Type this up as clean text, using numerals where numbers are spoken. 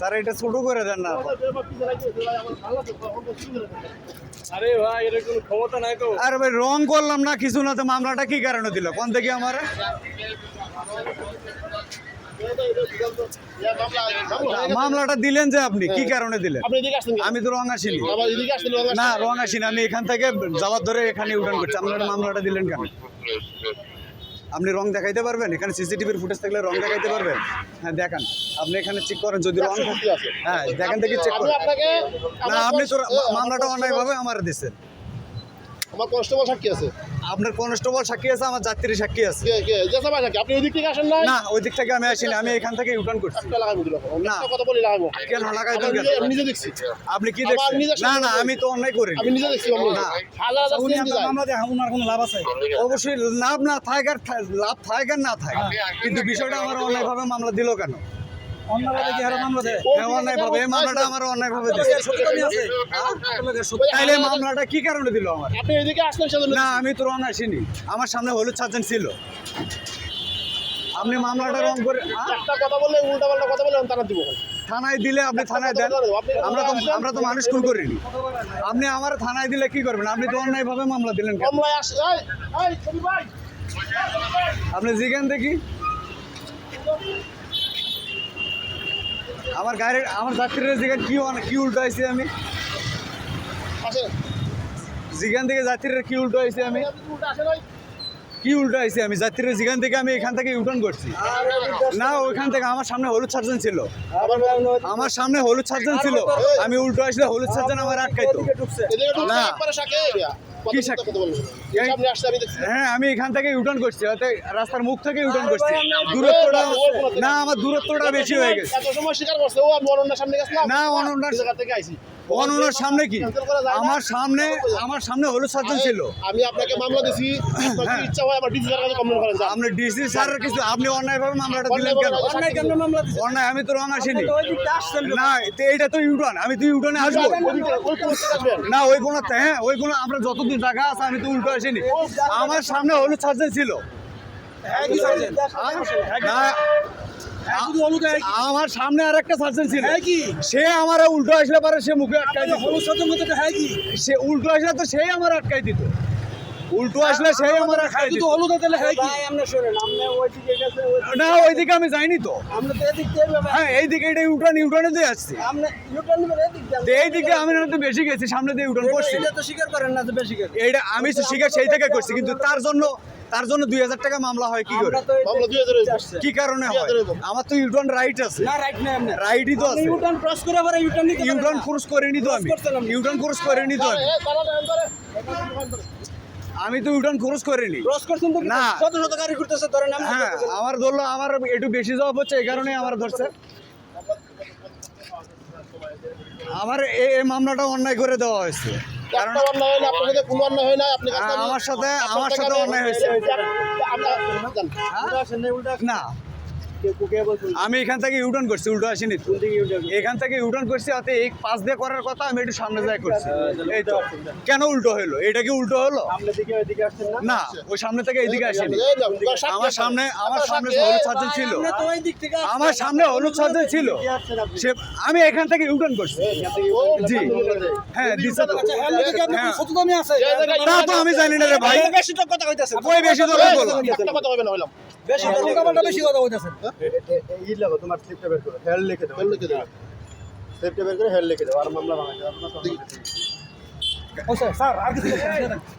Sir এটা ছোট করে দেন না। আরে ভাই এর কোনো ক্ষমতা নাই তো। আরে ভাই রং করলাম না কিছু না, তো মামলাটা কি কারণে দিল কোন থেকে আমার? মামলাটা দিলেন যে আপনি কি কারণে দিলেন? আমি তো রং আসিনি না, রং আসিনি, আমি এখান থেকে যাওয়ার ধরে এখানে উঠান করছি। আপনারা মামলাটা দিলেন কেন? আপনি রং দেখাইতে পারবেন? এখানে সিসিটিভির ফুটেজ থাকলে রং দেখাইতে পারবেন? হ্যাঁ দেখান, আপনি এখানে চেক করেন যদি রং আছে। হ্যাঁ দেখেন দেখি চেক করেন। না আপনি তো মামলাটা অন্যায়ভাবে আমার দিচ্ছেন। আমার কনস্টেবল সাক্ষী আছে, আপনার কনস্টেবল সাক্ষী আছে, আমার যাত্রী সাক্ষী আছে। আপনি ওই দিক থেকে আসেন না? না ওই দিক থেকে আমি আসিনি, আমি এখান থেকে ইউটার্ন করছি। না কথা বলি লাগাবো কেন লাগাই দেন কেন? আমি নিজে দেখছি। আপনি কি দেখছেন? না না আমি তো অন্যায় করিনি। আমি নিজে দেখছি। না অবশ্যই লাভ না থাক আর লাভ থাক আর না থাক, কিন্তু বিষয়টা আমার অন্যায়ভাবে মামলা দিল কেন? অন্যায়ভাবে এই মামলাটা আমার অন্যায়ভাবে দিচ্ছে। তাইলে মামলাটা কি কারণে দিল আমার? আপনি এদিকে আসলেন সেজন্য। না আমি তো রং আসিনি, আমার সামনে হলুদ সার্জন ছিল। আপনি মামলাটা রং করে একটা কথা বললে উল্টা পাল্টা কথা বললে তারা দিব। থানায় দিলে আপনি থানায় দেন, আমরা তো মানুষ খুন করিনি। আপনি আমার থানায় দিলে কি করবেন? আপনি তো অন্যায়ভাবে মামলা দিলেন কেন? মামলায় আসে এই ছবি ভাই আপনি জিজ্ঞান দেখি আমার গাড়ির আমার যাত্রীরা জিজ্ঞান কি উল্টো হয়েছে আমি আসে জিজ্ঞান থেকে যাত্রীরা কি উল্টো হয়েছে আমি উল্টা আসে ভাই। কি উল্টো হয়েছে আমি যাত্রীরা জিজ্ঞান থেকে আমি এখান থেকে ইউটার্ন করছি। না ওইখান থেকে আমার সামনে হলুদ সার্জন ছিল, আমার সামনে হলুদ সার্জন ছিল, আমি উল্টো আসলে হলুদ সার্জন আমার আটকাইতো না। একবারে সাকে কি সাক্ষী? কথা বলবেন সামনে আসছে আমি দেখছি। হ্যাঁ আমি এখান থেকে ইউটার্ন করছি, অর্থাৎ রাস্তার মুখ থেকে ইউটার্ন করছি। দূরত্বটা না আমার দূরত্বটা বেশি হয়ে গেছে। এত সময় স্বীকার করছে ও আমি অনন্যার সামনে গেছিলাম না অনন্যার জায়গা থেকে আইছি। অনন্যার সামনে কি? আমার সামনে হলুদ সার্জন ছিল। আমি আপনাকে মামলা দিছি, আপনার কি ইচ্ছা হয় আমার ডিসি স্যারের কাছে কমপ্লেইন করেন। আপনি ডিসি স্যারের কিছু আপনি অন্যায়ভাবে মামলাটা দিলেন কেন? অন্যায় আমি তো রং আসিনি না, এইটা তো ইউটার্ন, আমি তো ইউটার্নে আসবো না। ওই কোনো হ্যাঁ ওই কোনো আমরা যতদূর জায়গা আছে আমি তো উল্টো আসিনি, আমার সামনে হলুদ সার্জন ছিল। না আমার সামনে আর একটা সার্জন ছিল, সে আমার উল্টো আসলে পারে সে মুখে আটকাই দিত। সে উল্টো আসলে তো সেই আমার আটকাই দিত, উল্টো আসলে সেই আমার আটকাই দিত। না ওইদিকে আমি যাইনি তো। হ্যাঁ এইদিকে এটা ইউটার্নে দিয়ে আসছি, এইদিকে আমি না তো বেশি গেছি, সামনে দিয়ে ইউটার্ন করছি। এইটা আমি স্বীকার সেই থেকে করছি, কিন্তু তার জন্য 2000 টাকা মামলা হয় কি করে? মামলা 2000 কি কারণে হয়? আমার তো ইউটার্ন রাইট আছে। রাইটই তো আছে। ইউটার্ন ক্রস করিনি তো আমি, ইউটার্ন ক্রস করিনি তো আমি। আমি তো ইউটার্ন ক্রস করিনি না। হ্যাঁ আমার ধরলো আমার একটু বেশি জব হচ্ছে, এই কারণে আমার ধরছে। আমার এই মামলাটা অন্যায় করে দেওয়া হয়েছে, কারণ আমার সাথে অন্যায় হয়েছে। না আমি এখান থেকে ইউটার্ন করছি, উল্টো আসিনি তো। এখান থেকে ইউটার্ন করছি, অর্থাৎ এই পাশ দিয়ে করার কথা, আমি একটু সামনে যাই করছি। এই তো কেন উল্টো হলো? এটা কি উল্টো হলো? না ওই সামনে থেকে এইদিকে আসেনি। আমার সামনে হলুদ সার্জন ছিল, আমার সামনে হলুদ সার্জন ছিল, সে আমি এখান থেকে ইউটার্ন করছি। জি হ্যাঁ দিছে তো। তা তো আমি জানি না রে ভাই, বেশি তো কথা কইতাছে। ওই বেশি তো কথা বলো, একটা কথা কইবেন হইলাম বেশি কথা কইতাছেন। তোমার স্লিপটা বের করো, হেড লিখে দাও, স্লিপটা বের করে হেড লিখে দাও, আর মামলা ভাঙাতে আপনার। স্যার আর কিছু